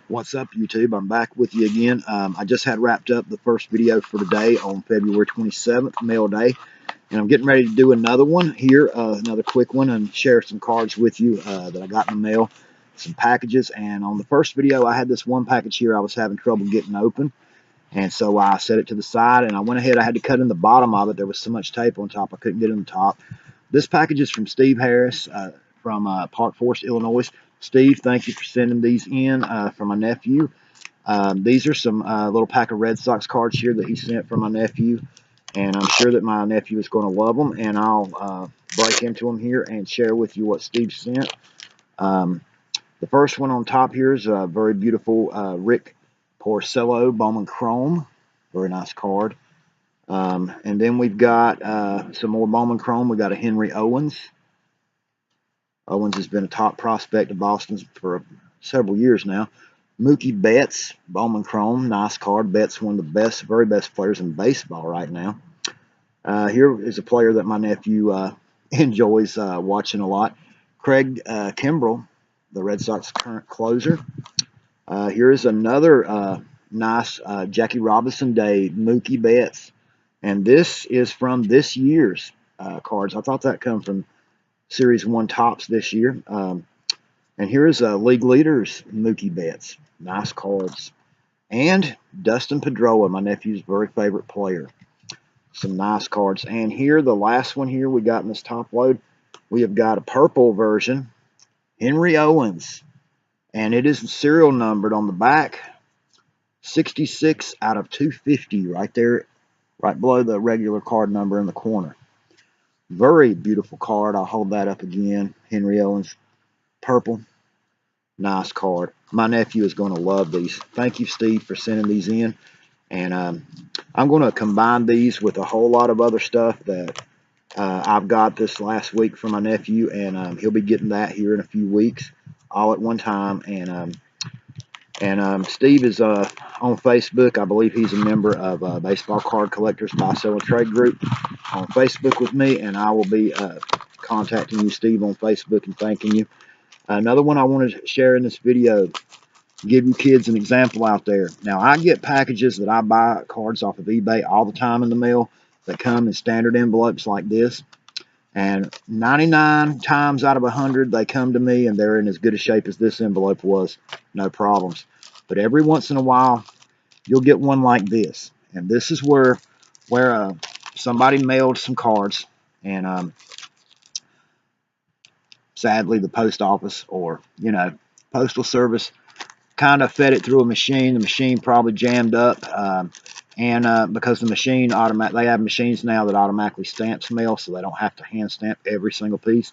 What's up, YouTube? I'm back with you again. I just had wrapped up the first video for today on February 27th, mail day, and I'm getting ready to do another one here, another quick one, and share some cards with you that I got in the mail, some packages. And on the first video, I had this one package here I was having trouble getting open, and so I set it to the side, and I went ahead. I had to cut in the bottom of it. There was so much tape on top, I couldn't get in the top. This package is from Steve Harris from Park Forest, Illinois. Steve, thank you for sending these in for my nephew. These are some little pack of Red Sox cards here that he sent for my nephew, and I'm sure that my nephew is going to love them, and I'll break into them here and share with you what Steve sent. The first one on top here is a very beautiful Rick Porcello Bowman Chrome. Very nice card. And then we've got some more Bowman Chrome. We've got a Henry Owens. Owens has been a top prospect of Boston's for several years now. Mookie Betts, Bowman Chrome, nice card. Betts, one of the best, very best players in baseball right now. Here is a player that my nephew enjoys watching a lot. Craig Kimbrell, the Red Sox current closer. Here is another nice Jackie Robinson Day, Mookie Betts. And this is from this year's cards. I thought that come from Series 1 Tops this year. And here's League Leaders Mookie Betts. Nice cards. And Dustin Pedroia, my nephew's very favorite player. Some nice cards. And here, the last one here we got in this top load, we have got a purple version, Henry Owens. And it is serial numbered on the back, 66 out of 250 right there, right below the regular card number in the corner. Very beautiful card. I'll hold that up again. Henry Owens, purple. Nice card. My nephew is going to love these. Thank you, Steve, for sending these in. And I'm going to combine these with a whole lot of other stuff that I've got this last week from my nephew, and he'll be getting that here in a few weeks, all at one time. And Steve is on Facebook. I believe he's a member of Baseball Card Collectors Buy, Sell, and Trade Group on Facebook with me, and I will be contacting you, Steve, on Facebook and thanking you. Another one I wanted to share in this video, give you kids an example out there. Now, I get packages that I buy cards off of eBay all the time in the mail that come in standard envelopes like this. And 99 times out of 100, they come to me and they're in as good a shape as this envelope was. No problems. But every once in a while, you'll get one like this. And this is where somebody mailed some cards. And sadly, the post office or, postal service kind of fed it through a machine. The machine probably jammed up. Because the machine they have machines now that automatically stamps mail, so they don't have to hand stamp every single piece.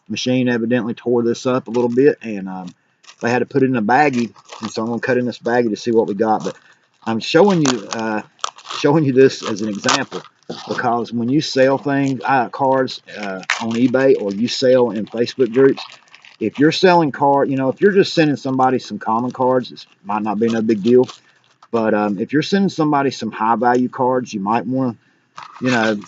The machine evidently tore this up a little bit, and they had to put it in a baggie. And so I'm going to cut in this baggie to see what we got. But I'm showing you this as an example, because when you sell cards on eBay, or you sell in Facebook groups, if you're selling if you're just sending somebody some common cards, it might not be no big deal. But if you're sending somebody some high-value cards, you might want to,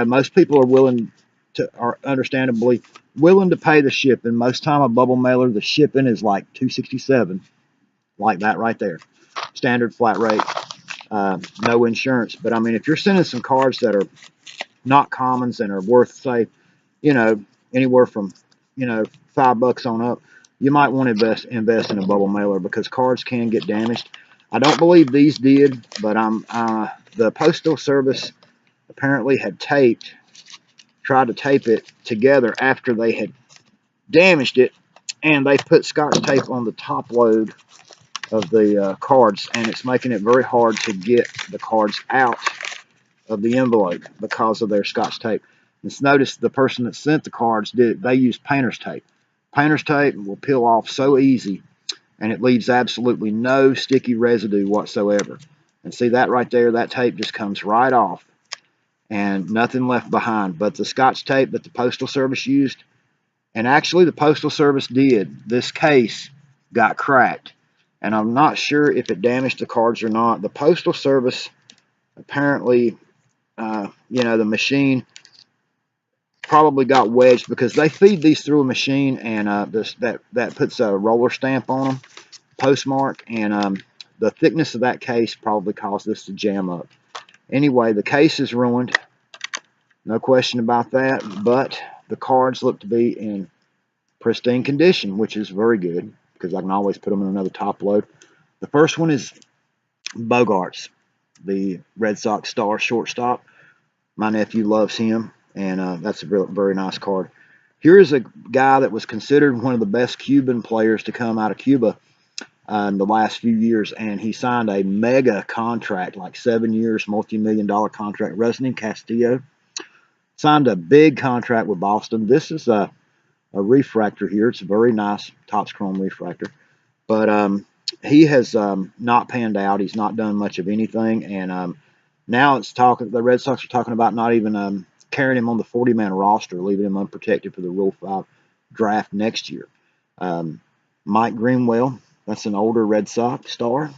most people are willing to, are understandably willing to pay the shipping. Most time a bubble mailer, the shipping is like $267, like that right there, standard flat rate, no insurance. But I mean, if you're sending some cards that are not commons and are worth, say, anywhere from $5 on up, you might want to invest in a bubble mailer, because cards can get damaged. I don't believe these did, but the Postal Service apparently had tried to tape it together after they had damaged it, and they put Scotch tape on the top load of the cards, and it's making it very hard to get the cards out of the envelope because of their Scotch tape. Just notice the person that sent the cards they used painter's tape. Painter's tape will peel off so easy, and it leaves absolutely no sticky residue whatsoever. And see that right there? That tape just comes right off, and nothing left behind. But the Scotch tape that the Postal Service used, and actually the Postal Service did, this case got cracked. And I'm not sure if it damaged the cards or not. The Postal Service apparently, the machine probably got wedged, because they feed these through a machine, and that puts a roller stamp on them. postmark, and the thickness of that case probably caused this to jam up. Anyway, the case is ruined, no question about that, but the cards look to be in pristine condition, which is very good because I can always put them in another top load. The first one is Bogarts, the Red Sox star shortstop. My nephew loves him, and that's a very nice card. Here is a guy that was considered one of the best Cuban players to come out of Cuba in the last few years, and he signed a mega contract, like 7 years, multi-million-dollar contract. Resnick Castillo signed a big contract with Boston. This is a refractor here. It's a very nice Topps Chrome refractor, but he has not panned out. He's not done much of anything, and now it's talking. The Red Sox are talking about not even carrying him on the 40-man roster, leaving him unprotected for the Rule 5 draft next year. Mike Greenwell, that's an older Red Sox star.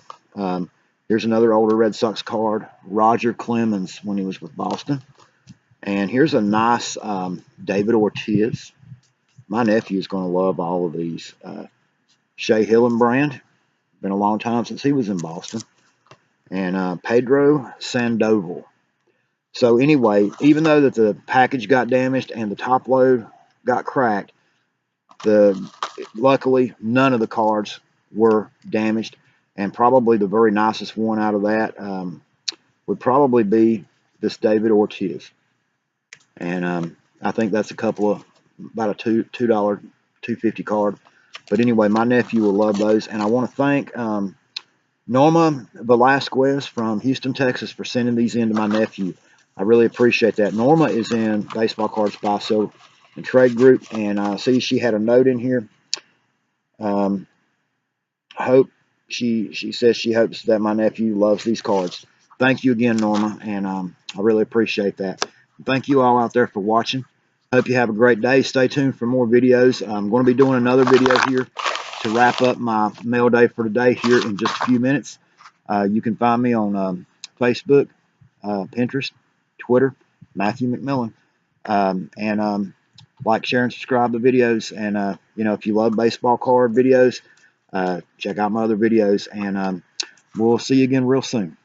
Here's another older Red Sox card, Roger Clemens, when he was with Boston. And here's a nice David Ortiz. My nephew is going to love all of these. Shea Hillenbrand, been a long time since he was in Boston. And Pedro Sandoval. So anyway, even though that the package got damaged and the top load got cracked, luckily none of the cards were damaged, and probably the very nicest one out of that would probably be this David Ortiz. And I think that's about a $2 $2.50 card. But anyway, my nephew will love those, and I want to thank Norma Velasquez from Houston, Texas, for sending these in to my nephew. I really appreciate that. Norma is in Baseball Cards Buy, Sell, and Trade Group, and I see she had a note in here. Hope she says she hopes that my nephew loves these cards. Thank you again, Norma, and I really appreciate that. Thank you all out there for watching. Hope you have a great day. Stay tuned for more videos. I'm going to be doing another video here to wrap up my mail day for today here in just a few minutes. You can find me on Facebook, Pinterest, Twitter, Matthew McMillan. And like, share, and subscribe to videos. And, if you love baseball card videos, check out my other videos. And we'll see you again real soon.